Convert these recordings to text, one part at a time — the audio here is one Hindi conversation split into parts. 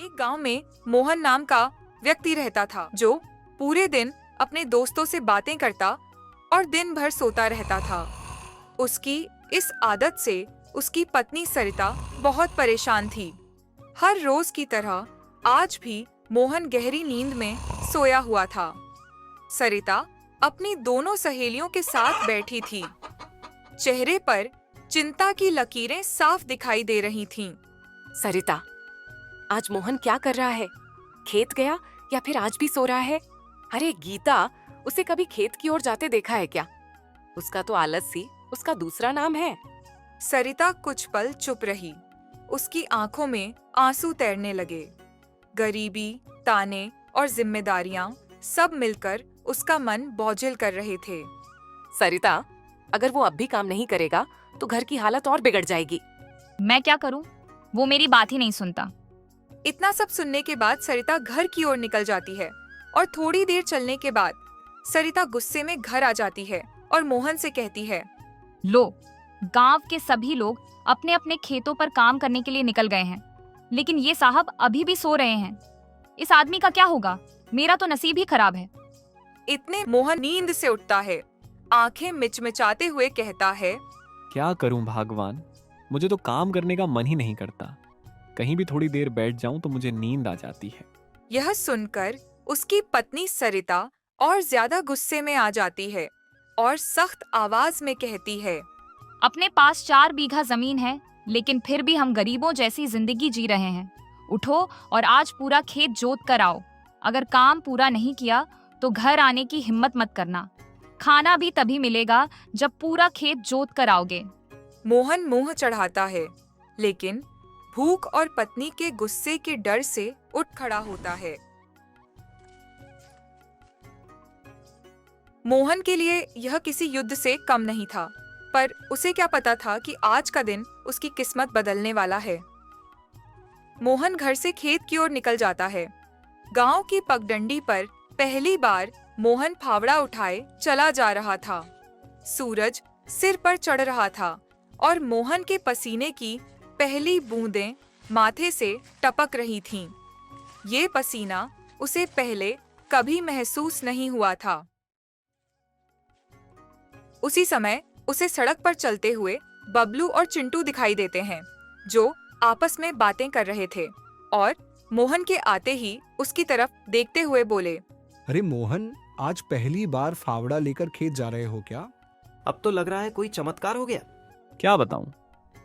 एक गांव में मोहन नाम का व्यक्ति रहता था जो पूरे दिन अपने दोस्तों से बातें करता और दिन भर सोता रहता था। उसकी इस आदत से उसकी पत्नी सरिता बहुत परेशान थी। हर रोज की तरह आज भी मोहन गहरी नींद में सोया हुआ था। सरिता अपनी दोनों सहेलियों के साथ बैठी थी। चेहरे पर चिंता की लकीरें साफ दिखाई दे रही थीं। सरिता, आज मोहन क्या कर रहा है? खेत गया या फिर आज भी सो रहा है? अरे गीता, उसे कभी खेत की ओर जाते देखा है क्या? उसका तो आलसी उसका दूसरा नाम है। सरिता कुछ पल चुप रही। उसकी आंखों में आंसू तैरने लगे। गरीबी, ताने और जिम्मेदारियां सब मिलकर उसका मन बोझिल कर रहे थे। सरिता, अगर वो अब भी काम नहीं करेगा तो घर की हालत और बिगड़ जाएगी। मैं क्या करूं? वो मेरी बात ही नहीं सुनता। इतना सब सुनने के बाद सरिता घर की ओर निकल जाती है और थोड़ी देर चलने के बाद सरिता गुस्से में घर आ जाती है और मोहन से कहती है, लो, गांव के सभी लोग अपने अपने खेतों पर काम करने के लिए निकल गए हैं, लेकिन ये साहब अभी भी सो रहे हैं। इस आदमी का क्या होगा? मेरा तो नसीब ही खराब है। इतने मोहन नींद से उठता है, आंखें मिचमिचाते हुए कहता है, क्या करूं भगवान, मुझे तो काम करने का मन ही नहीं करता। कहीं भी थोड़ी देर बैठ जाऊं तो मुझे नींद आ जाती है। यह सुनकर उसकी पत्नी सरिता और ज्यादा गुस्से में आ जाती है और सख्त आवाज में कहती है, अपने पास 4 बीघा जमीन है, लेकिन फिर भी हम गरीबों जैसी जिंदगी जी रहे हैं। उठो और आज पूरा खेत जोत कर आओ। अगर काम पूरा नहीं किया तो घर आने की हिम्मत मत करना। खाना भी तभी मिलेगा जब पूरा खेत जोत कर आओगे। मोहन मुंह चढ़ाता है, लेकिन भूख और पत्नी के गुस्से के डर से उठ खड़ा होता है। मोहन के लिए यह किसी युद्ध से कम नहीं था, पर उसे क्या पता था कि आज का दिन उसकी किस्मत बदलने वाला है। मोहन घर से खेत की ओर निकल जाता है। गांव की पगडंडी पर पहली बार मोहन फावड़ा उठाए चला जा रहा था। सूरज सिर पर चढ़ रहा था और मोहन के पसीने की पहली बूंदें माथे से टपक रही थीं। ये पसीना उसे पहले कभी महसूस नहीं हुआ था। उसी समय उसे सड़क पर चलते हुए बबलू और चिंटू दिखाई देते हैं, जो आपस में बातें कर रहे थे और मोहन के आते ही उसकी तरफ देखते हुए बोले, अरे मोहन, आज पहली बार फावड़ा लेकर खेत जा रहे हो क्या? अब तो लग रहा है कोई चमत्कार हो गया। क्या बताऊं,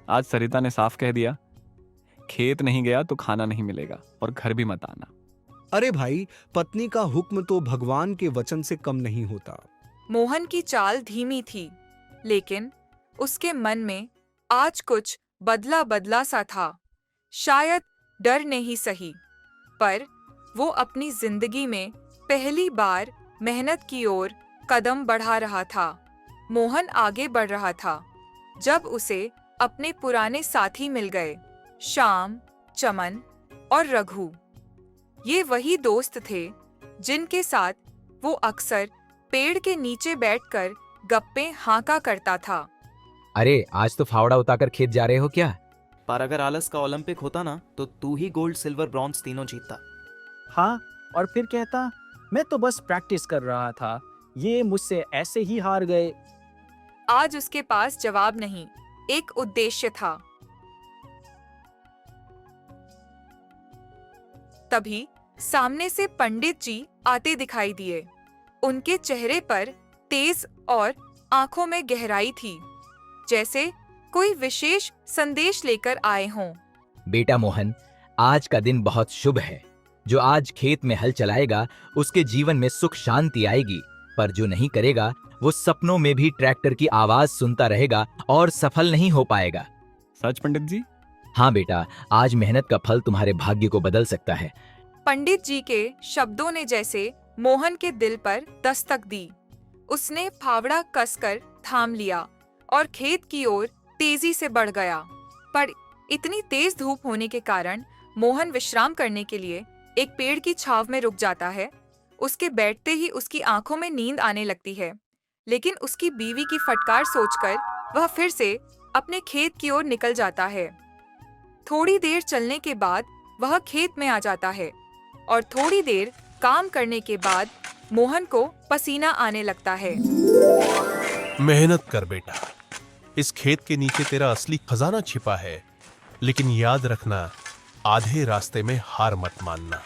आज सरिता ने साफ कह दिया, खेत नहीं गया तो खाना नहीं मिलेगा और घर भी मत आना। अरे भाई, पत्नी का हुक्म तो भगवान के वचन से कम नहीं होता। मोहन की चाल धीमी थी, लेकिन उसके मन में आज कुछ बदला बदला सा था। शायद डर नहीं सही, पर वो अपनी जिंदगी में पहली बार मेहनत की ओर कदम बढ़ा रहा था। मोहन आगे बढ़ रहा था जब उसे अपने पुराने साथी मिल गए, श्याम, चमन और रघु। ये वही दोस्त थे जिनके साथ वो अक्सर पेड़ के नीचे बैठकर गप्पे हाँका करता था। अरे, आज तो फावड़ा उतारकर खेत जा रहे हो क्या? पर अगर आलस का ओलंपिक होता ना, तो तू ही गोल्ड, सिल्वर, ब्रॉन्ज तीनों जीतता। हाँ, और फिर कहता मैं तो बस प्रैक्टिस कर रहा था, ये मुझसे ऐसे ही हार गए। आज उसके पास जवाब नहीं, एक उद्देश्य था। तभी सामने से पंडित जी आते दिखाई दिए। उनके चेहरे पर तेज और आंखों में गहराई थी, जैसे कोई विशेष संदेश लेकर आए हों। बेटा मोहन, आज का दिन बहुत शुभ है। जो आज खेत में हल चलाएगा उसके जीवन में सुख शांति आएगी, पर जो नहीं करेगा वो सपनों में भी ट्रैक्टर की आवाज सुनता रहेगा और सफल नहीं हो पाएगा। सच पंडित जी? हाँ बेटा, आज मेहनत का फल तुम्हारे भाग्य को बदल सकता है। पंडित जी के शब्दों ने जैसे मोहन के दिल पर दस्तक दी। उसने फावड़ा कसकर थाम लिया और खेत की ओर तेजी से बढ़ गया। पर इतनी तेज धूप होने के कारण मोहन विश्राम करने के लिए एक पेड़ की छांव में रुक जाता है। उसके बैठते ही उसकी आंखों में नींद आने लगती है, लेकिन उसकी बीवी की फटकार सोचकर वह फिर से अपने खेत की ओर निकल जाता है। थोड़ी देर चलने के बाद वह खेत में आ जाता है और थोड़ी देर काम करने के बाद मोहन को पसीना आने लगता है। मेहनत कर बेटा, इस खेत के नीचे तेरा असली खजाना छिपा है, लेकिन याद रखना, आधे रास्ते में हार मत मानना।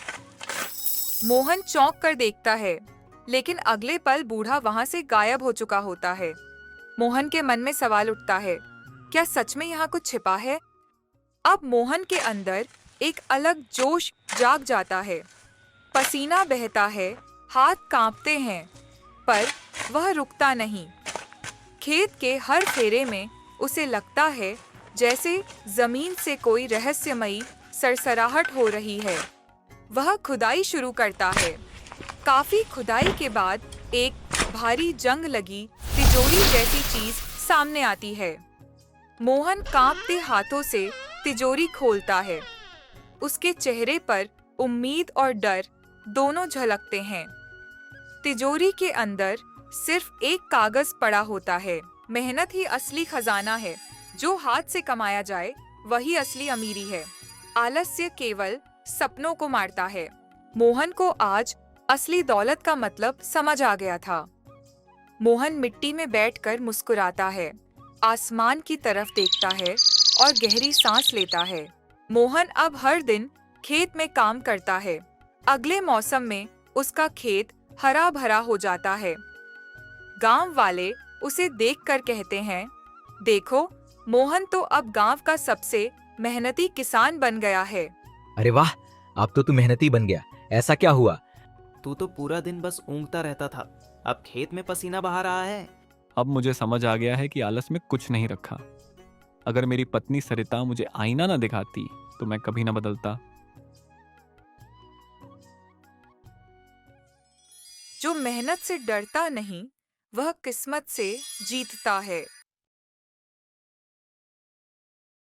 मोहन चौंक कर देखता है, लेकिन अगले पल बूढ़ा वहां से गायब हो चुका होता है। मोहन के मन में सवाल उठता है, क्या सच में यहाँ कुछ छिपा है? अब मोहन के अंदर एक अलग जोश जाग जाता है। पसीना बहता है, हाथ कांपते हैं, पर वह रुकता नहीं। खेत के हर फेरे में उसे लगता है जैसे जमीन से कोई रहस्यमयी सरसराहट हो रही है। वह खुदाई शुरू करता है। काफी खुदाई के बाद एक भारी जंग लगी तिजोरी जैसी चीज सामने आती है। मोहन कांपते हाथों से तिजोरी खोलता है। उसके चेहरे पर उम्मीद और डर दोनों झलकते हैं। तिजोरी के अंदर सिर्फ एक कागज पड़ा होता है। मेहनत ही असली खजाना है। जो हाथ से कमाया जाए वही असली अमीरी है। आलस्य केवल सपनों को मारता है। मोहन को आज असली दौलत का मतलब समझ आ गया था। मोहन मिट्टी में बैठकर मुस्कुराता है, आसमान की तरफ देखता है और गहरी सांस लेता है। मोहन अब हर दिन खेत में काम करता है। अगले मौसम में उसका खेत हरा भरा हो जाता है। गांव वाले उसे देखकर कहते हैं, देखो, मोहन तो अब गांव का सबसे मेहनती किसान बन गया है। अरे वाह, अब तो तू मेहनती बन गया। ऐसा क्या हुआ? तू तो पूरा दिन बस ऊँगता रहता था, अब खेत में पसीना बहा रहा है। अब मुझे समझ आ गया है कि आलस में कुछ नहीं रखा। अगर मेरी पत्नी सरिता मुझे आईना ना दिखाती तो मैं कभी ना बदलता। जो मेहनत से डरता नहीं, वह किस्मत से जीतता है।